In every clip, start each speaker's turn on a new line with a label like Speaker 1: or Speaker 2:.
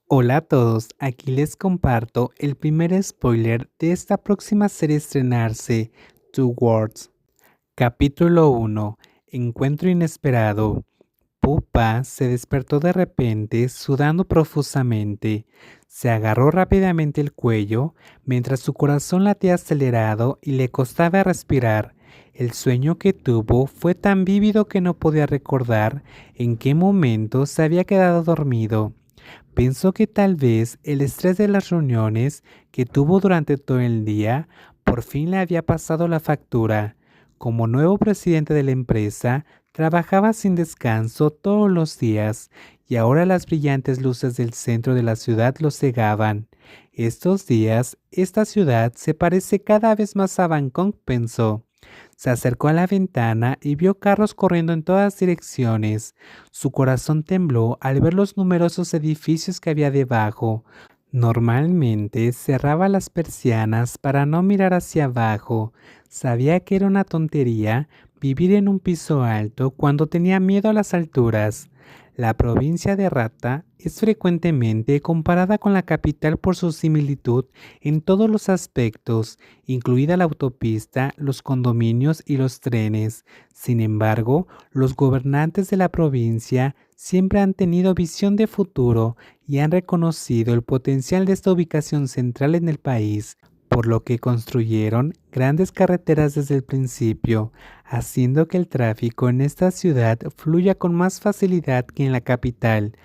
Speaker 1: Hola a todos, aquí les comparto el primer spoiler de esta próxima serie a estrenarse, Two Worlds. Capítulo 1. Encuentro inesperado. Pupa se despertó de repente, sudando profusamente. Se agarró rápidamente el cuello, mientras su corazón latía acelerado y le costaba respirar. El sueño que tuvo fue tan vívido que no podía recordar en qué momento se había quedado dormido. Pensó que tal vez el estrés de las reuniones que tuvo durante todo el día por fin le había pasado la factura. Como nuevo presidente de la empresa, trabajaba sin descanso todos los días y ahora las brillantes luces del centro de la ciudad lo cegaban. Estos días, esta ciudad se parece cada vez más a Bangkok, pensó. Se acercó a la ventana y vio carros corriendo en todas direcciones. Su corazón tembló al ver los numerosos edificios que había debajo. Normalmente cerraba las persianas para no mirar hacia abajo. Sabía que era una tontería vivir en un piso alto cuando tenía miedo a las alturas. La provincia de Rata es frecuentemente comparada con la capital por su similitud en todos los aspectos, incluida la autopista, los condominios y los trenes. Sin embargo, los gobernantes de la provincia siempre han tenido visión de futuro y han reconocido el potencial de esta ubicación central en el país, por lo que construyeron grandes carreteras desde el principio, haciendo que el tráfico en esta ciudad fluya con más facilidad que en la capital.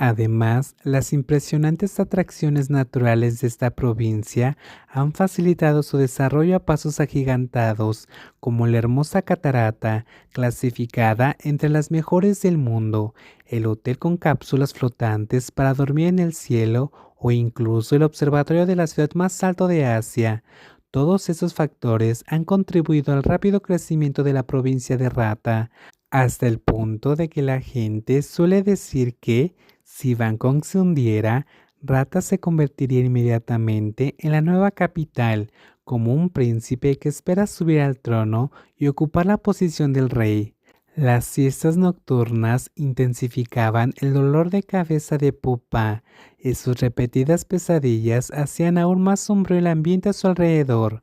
Speaker 1: Además, las impresionantes atracciones naturales de esta provincia han facilitado su desarrollo a pasos agigantados, como la hermosa catarata, clasificada entre las mejores del mundo, el hotel con cápsulas flotantes para dormir en el cielo o incluso el observatorio de la ciudad más alto de Asia. Todos esos factores han contribuido al rápido crecimiento de la provincia de Rata, hasta el punto de que la gente suele decir que si Bangkok se hundiera, Rata se convertiría inmediatamente en la nueva capital, como un príncipe que espera subir al trono y ocupar la posición del rey. Las siestas nocturnas intensificaban el dolor de cabeza de Pupa y sus repetidas pesadillas hacían aún más sombrío el ambiente a su alrededor.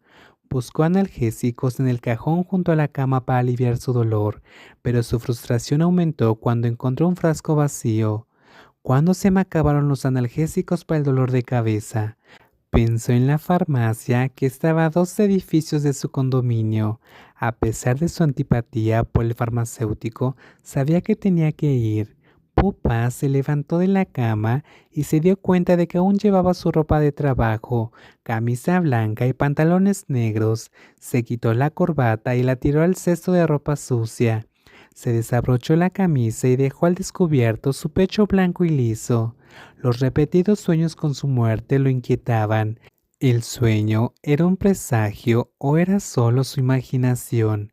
Speaker 1: Buscó analgésicos en el cajón junto a la cama para aliviar su dolor, pero su frustración aumentó cuando encontró un frasco vacío. ¿Cuándo se me acabaron los analgésicos para el dolor de cabeza? Pensó en la farmacia que estaba a 2 edificios de su condominio. A pesar de su antipatía por el farmacéutico, sabía que tenía que ir. Pupa se levantó de la cama y se dio cuenta de que aún llevaba su ropa de trabajo, camisa blanca y pantalones negros. Se quitó la corbata y la tiró al cesto de ropa sucia. Se desabrochó la camisa y dejó al descubierto su pecho blanco y liso. Los repetidos sueños con su muerte lo inquietaban. ¿El sueño era un presagio o era solo su imaginación?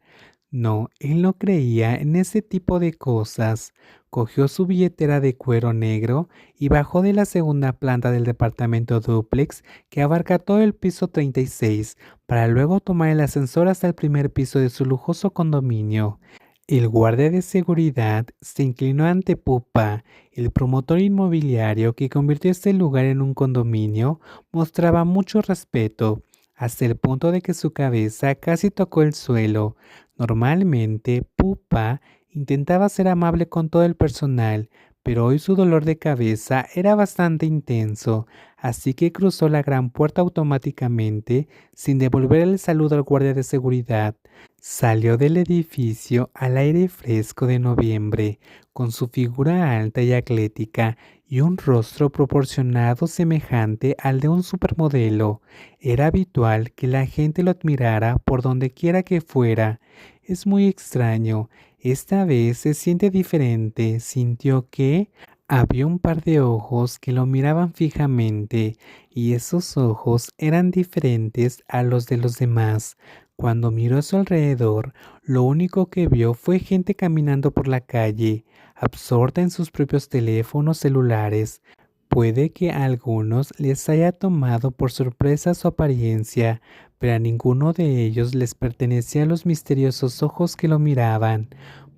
Speaker 1: No, él no creía en ese tipo de cosas. Cogió su billetera de cuero negro y bajó de la segunda planta del departamento dúplex que abarca todo el piso 36, para luego tomar el ascensor hasta el primer piso de su lujoso condominio. El guardia de seguridad se inclinó ante Pupa. El promotor inmobiliario que convirtió este lugar en un condominio mostraba mucho respeto, hasta el punto de que su cabeza casi tocó el suelo. Normalmente, Pupa intentaba ser amable con todo el personal, pero hoy su dolor de cabeza era bastante intenso, así que cruzó la gran puerta automáticamente sin devolver el saludo al guardia de seguridad. Salió del edificio al aire fresco de noviembre, con su figura alta y atlética y un rostro proporcionado semejante al de un supermodelo. Era habitual que la gente lo admirara por donde quiera que fuera. Es muy extraño. Esta vez se siente diferente. Sintió que había un par de ojos que lo miraban fijamente, y esos ojos eran diferentes a los de los demás. Cuando miró a su alrededor, lo único que vio fue gente caminando por la calle, absorta en sus propios teléfonos celulares. Puede que a algunos les haya tomado por sorpresa su apariencia, pero a ninguno de ellos les pertenecían los misteriosos ojos que lo miraban.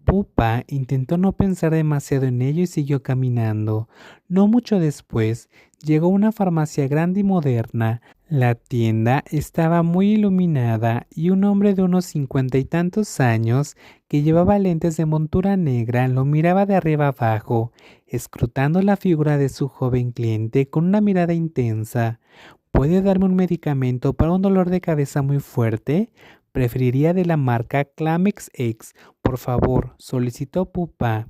Speaker 1: Pupa intentó no pensar demasiado en ello y siguió caminando. No mucho después, llegó a una farmacia grande y moderna. La tienda estaba muy iluminada y un hombre de unos 50 y tantos años, que llevaba lentes de montura negra, lo miraba de arriba abajo, escrutando la figura de su joven cliente con una mirada intensa. ¿Puede darme un medicamento para un dolor de cabeza muy fuerte? Preferiría de la marca Clamex X, por favor, solicitó Pupa.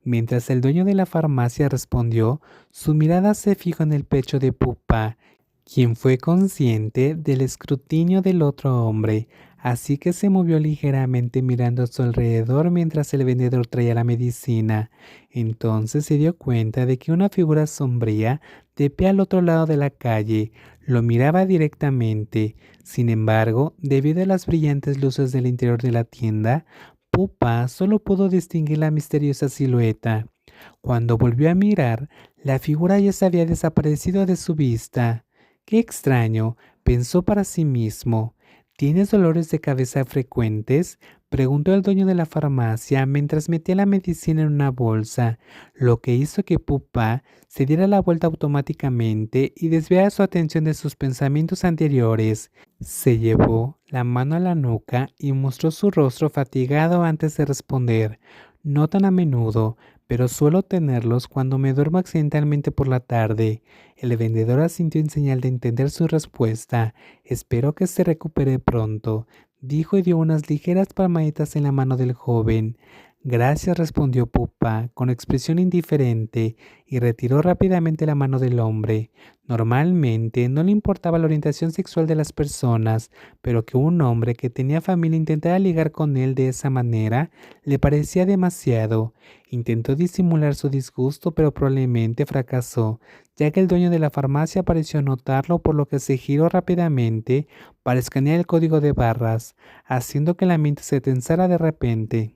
Speaker 1: Mientras el dueño de la farmacia respondió, su mirada se fijó en el pecho de Pupa, quien fue consciente del escrutinio del otro hombre, así que se movió ligeramente mirando a su alrededor mientras el vendedor traía la medicina. Entonces se dio cuenta de que una figura sombría, de pie al otro lado de la calle, lo miraba directamente. Sin embargo, debido a las brillantes luces del interior de la tienda, Pupa solo pudo distinguir la misteriosa silueta. Cuando volvió a mirar, la figura ya se había desaparecido de su vista. Qué extraño, pensó para sí mismo. ¿Tienes dolores de cabeza frecuentes?, preguntó el dueño de la farmacia mientras metía la medicina en una bolsa, lo que hizo que Pupa se diera la vuelta automáticamente y desviara su atención de sus pensamientos anteriores. Se llevó la mano a la nuca y mostró su rostro fatigado antes de responder. No tan a menudo, pero suelo tenerlos cuando me duermo accidentalmente por la tarde. El vendedor asintió en señal de entender su respuesta. Espero que se recupere pronto, dijo y dio unas ligeras palmaditas en la mano del joven. Gracias, respondió Pupa con expresión indiferente y retiró rápidamente la mano del hombre. Normalmente no le importaba la orientación sexual de las personas, pero que un hombre que tenía familia intentara ligar con él de esa manera le parecía demasiado. Intentó disimular su disgusto, pero probablemente fracasó, ya que el dueño de la farmacia pareció notarlo, por lo que se giró rápidamente para escanear el código de barras, haciendo que la mente se tensara de repente.